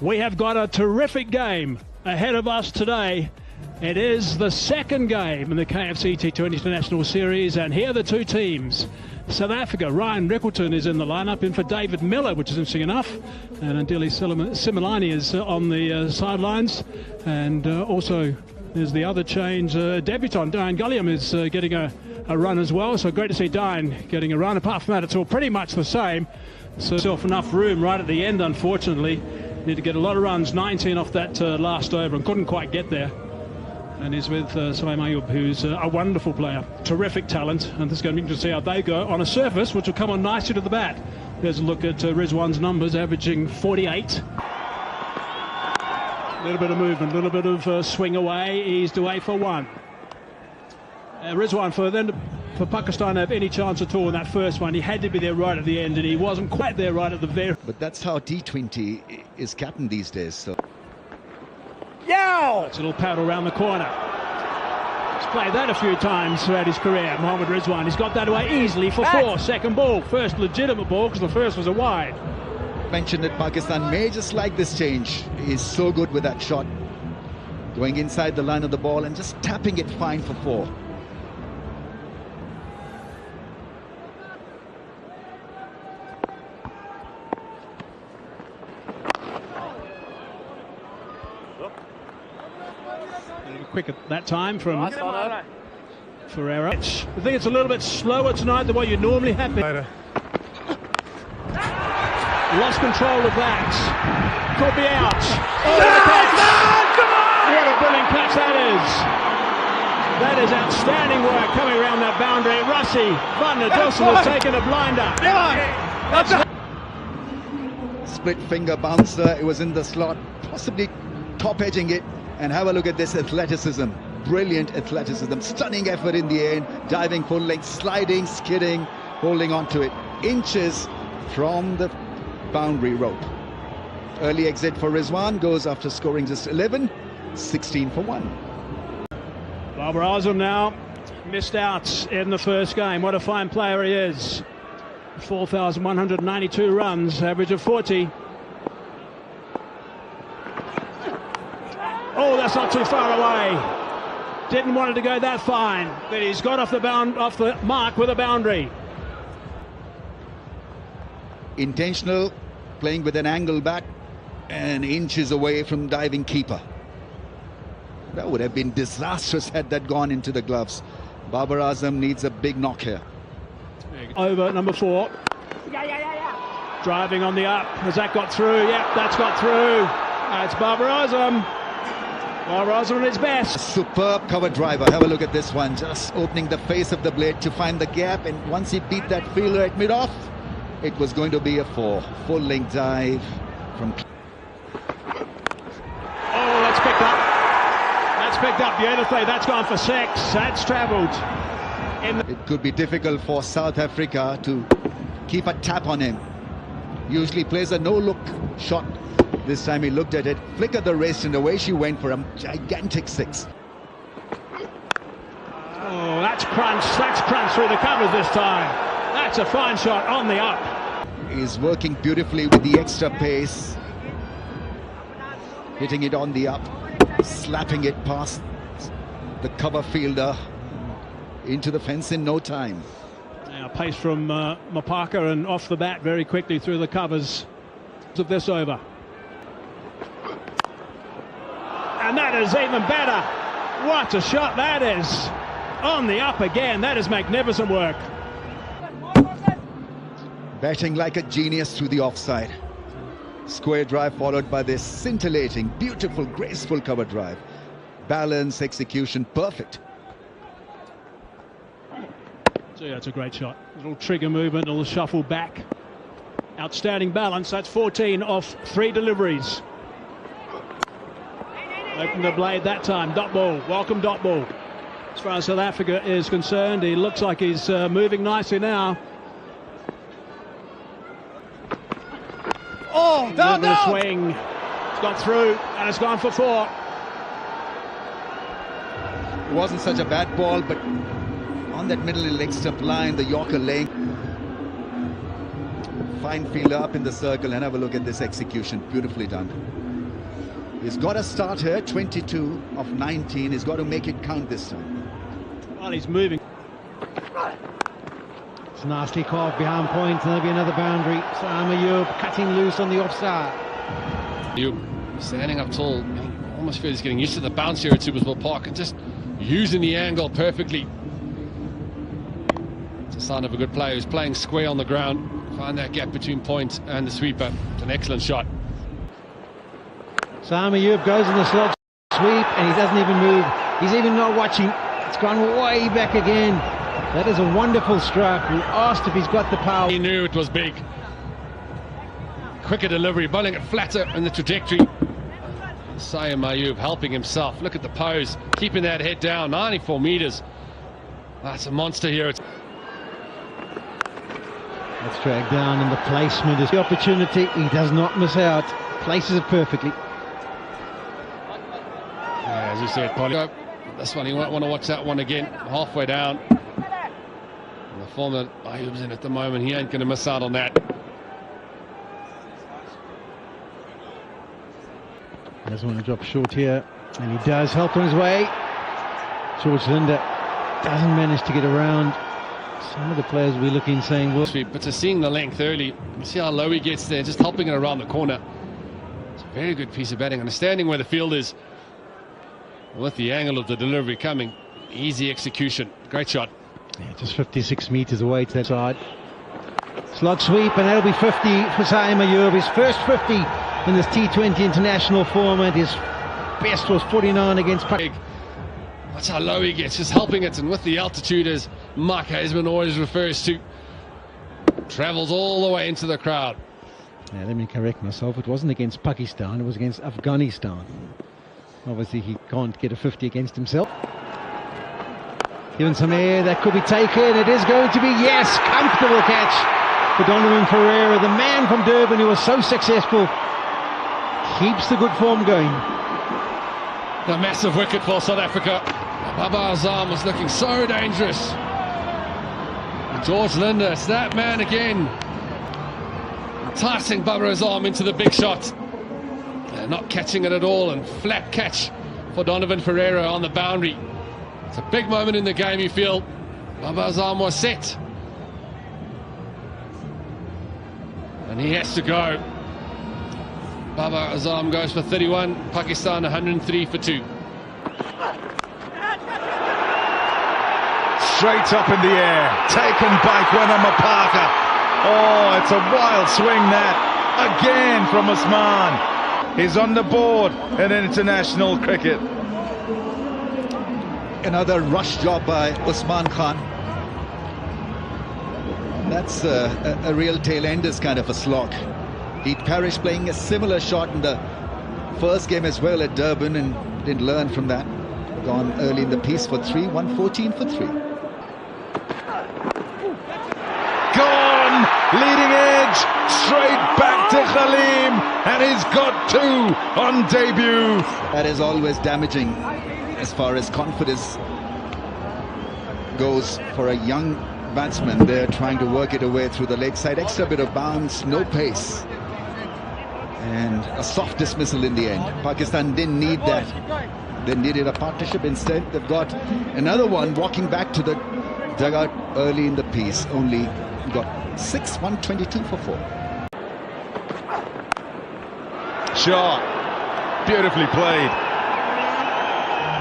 We have got a terrific game ahead of us today. It is the second game in the KFC T20 International Series, and here are the two teams. South Africa, Ryan Rickleton is in the lineup, in for David Miller, which is interesting enough. And Andile Similani is on the sidelines. And also there's the other change. Debutant Diane Gulliam is getting a run as well. So great to see Diane getting a run. Apart from that, it's all pretty much the same. So enough room right at the end, unfortunately. Need to get a lot of runs, 19 off that last over, and couldn't quite get there. And he's with Sulaim Ayub, who's a wonderful player, terrific talent, and this is going to be interesting to see how they go on a surface which will come on nicely to the bat. There's a look at Rizwan's numbers, averaging 48. A little bit of movement, a little bit of swing away, eased away for one. Rizwan, for Pakistan to have any chance at all in that first one, he had to be there right at the end, and he wasn't quite there right at the very... But that's how T20 is captain these days, so... It's a little paddle around the corner. He's played that a few times throughout his career, Mohammad Rizwan. He's got that away easily for four. Second ball, first legitimate ball, because the first was a wide. Mentioned that Pakistan may just like this change. He's so good with that shot. Going inside the line of the ball and just tapping it fine for four. Quick at that time from Ferreira. I think it's a little bit slower tonight than what you normally have been. Lost control of that. Could be out. Oh, what a brilliant catch that is. That is outstanding work coming around that boundary. Rassi van der Dussen has taken a blinder. Split finger bouncer. It was in the slot, possibly top edging it. And have a look at this athleticism. Brilliant athleticism. Stunning effort in the end. Diving full length, sliding, skidding, holding on to it. Inches from the boundary rope. Early exit for Rizwan goes after scoring just 11. 16 for 1. Babar Azam now missed out in the first game. What a fine player he is. 4,192 runs, average of 40. Oh, that's not too far away. Didn't want it to go that fine, but he's got off the mark with a boundary. Intentional, playing with an angle back and inches away from diving keeper. That would have been disastrous had that gone into the gloves. Babar Azam needs a big knock here. Over number 4. Driving on the up. Has that got through? Yep, that's got through. That's Babar Azam. Babar Azam at his best. A superb cover driver. Have a look at this one. Just opening the face of the blade to find the gap. And once he beat that fielder at mid-off, it was going to be a 4. Full length dive from... Oh, that's picked up. That's picked up beautifully. That's gone for 6. That's travelled. It could be difficult for South Africa to keep a tap on him. Usually plays a no-look shot. This time he looked at it, flickered the wrist, and away she went for a gigantic 6. Oh, that's crunch. That's crunch through the covers this time. That's a fine shot on the up. He's working beautifully with the extra pace. Hitting it on the up, slapping it past the cover fielder into the fence in no time. Now pace from Mapaka and off the bat very quickly through the covers of this over. And that is even better. What a shot that is. On the up again. That is magnificent work. Batting like a genius through the offside. Square drive followed by this scintillating, beautiful, graceful cover drive. Balance, execution, perfect. So yeah, it's a great shot. A little trigger movement, a little shuffle back. Outstanding balance. That's 14 off 3 deliveries. Open the blade that time. Dot ball. Welcome dot ball. As far as South Africa is concerned, he looks like he's moving nicely now. Oh, down, down. Swing. It's got through and it's gone for 4. It wasn't such a bad ball, but on that middle leg stump line, the Yorker laying. Fine fielder up in the circle, and have a look at this execution. Beautifully done. He's got to start here, 22 of 19. He's got to make it count this time. While he's moving. It's nicely carved behind point, and there'll be another boundary. Saam Ayub cutting loose on the offside. Ayub standing up tall. You almost feel he's getting used to the bounce here at Supersport Park and just using the angle perfectly. It's a sign of a good player who's playing square on the ground. Find that gap between point and the sweeper. It's an excellent shot. Saam Ayub goes in the slot sweep and he doesn't even move. He's even not watching. It's gone way back again. That is a wonderful stroke. We asked if he's got the power. He knew it was big. Quicker delivery, bowling it flatter in the trajectory. Saam Ayub helping himself. Look at the pose, keeping that head down. 94 meters. That's a monster here. That's dragged down, and the placement is the opportunity. He does not miss out. Places it perfectly. Yeah, as you said, Polly. This one, you won't want to watch that one again. Halfway down. And the form that Ayub's in at the moment, he ain't going to miss out on that. He doesn't want to drop short here, and he does. Help on his way. George Linder doesn't manage to get around. Some of the players we're looking saying, well, But to seeing the length early, you see how low he gets there, just helping it around the corner. It's a very good piece of batting, understanding where the field is. With the angle of the delivery coming, easy execution, great shot. yeah, just 56 metres away to that side. Slot sweep, and that'll be 50 for Saam Ayub. His first 50 in this T20 international format. His best was 49 against Pak. That's how low he gets, just helping it, and with the altitude, as Mark Haseman always refers to, travels all the way into the crowd. Now, let me correct myself. It wasn't against Pakistan, it was against Afghanistan. Obviously, he can't get a 50 against himself. Given some air, that could be taken. It is going to be, yes, comfortable catch for Donovan Ferreira, the man from Durban who was so successful. Keeps the good form going. A massive wicket for South Africa. Baba Azam was looking so dangerous. And George Linder, it's that man again. Enticing Baba Azam into the big shot. Not catching it at all, and flat catch for Donovan Ferreira on the boundary. It's a big moment in the game, you feel. Baba Azam was set. And he has to go. Baba Azam goes for 31, Pakistan 103 for 2. Straight up in the air, taken by Gwenama Parker. Oh, it's a wild swing that, again from Usman. He's on the board in international cricket. Another rush job by Usman Khan. That's a real tail-enders kind of a slog. He'd Parish playing a similar shot in the first game as well at Durban and didn't learn from that. Gone early in the piece for 3, 114 for 3. Gone! Leading edge, straight back to Khalim, and he's got 2 on debut. That is always damaging as far as confidence goes for a young batsman. They're trying to work it away through the leg side. Extra bit of bounce, no pace. And a soft dismissal in the end. Pakistan didn't need that. They needed a partnership. Instead, they've got another one walking back to the dugout early in the piece. Only got 6, 122 for 4. Shot, beautifully played.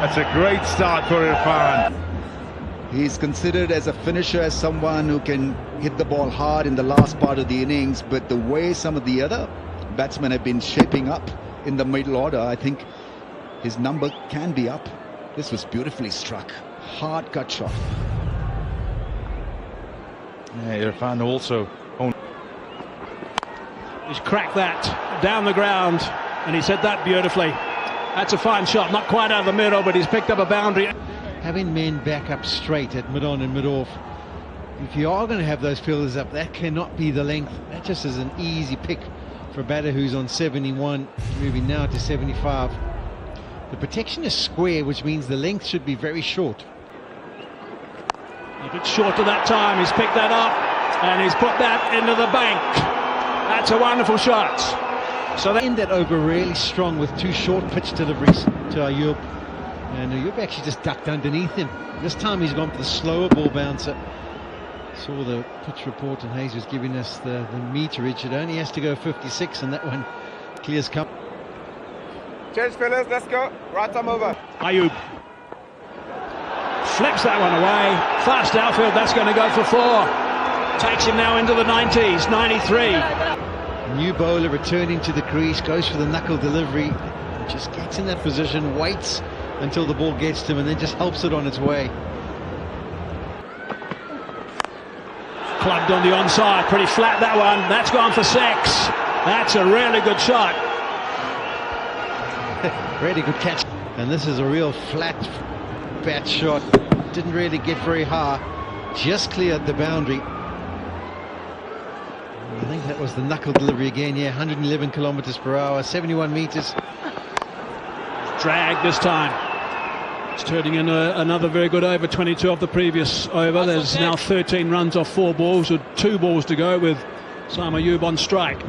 That's a great start for Irfan. He's considered as a finisher, as someone who can hit the ball hard in the last part of the innings, but the way some of the other batsmen have been shaping up in the middle order, I think his number can be up. This was beautifully struck. Hard cut shot. Yeah, Irfan also. He's cracked that down the ground, and he said that beautifully. That's a fine shot, not quite out of the middle, but he's picked up a boundary. Having men back up straight at mid-on and mid-off, if you are going to have those fielders up, that cannot be the length. That just is an easy pick for a batter who's on 71, moving now to 75. The protection is square, which means the length should be very short. A bit short at that time. He's picked that up and he's put that into the bank. That's a wonderful shot. So End that over really strong with 2 short pitch deliveries to Ayub. And Ayub actually just ducked underneath him. This time he's gone for the slower ball bouncer. Saw the pitch report and Hayes was giving us the meterage. It only has to go 56 and that one clears come. Change fellas, let's go. Right arm over. Ayub flips that one away. Fast outfield, that's going to go for 4. Takes him now into the 90s, 93. New bowler returning to the crease, goes for the knuckle delivery, just gets in that position, waits until the ball gets to him and then just helps it on its way. Plugged on the onside, pretty flat that one. That's gone for 6. That's a really good shot. Really good catch. And this is a real flat bat shot. Didn't really get very high. Just cleared the boundary. I think that was the knuckle delivery again. Yeah, 111 kilometers per hour, 71 meters. Drag this time. It's turning in another very good over, 22 off the previous over. There's now 13 runs off 4 balls with 2 balls to go with Sam Ayub on strike.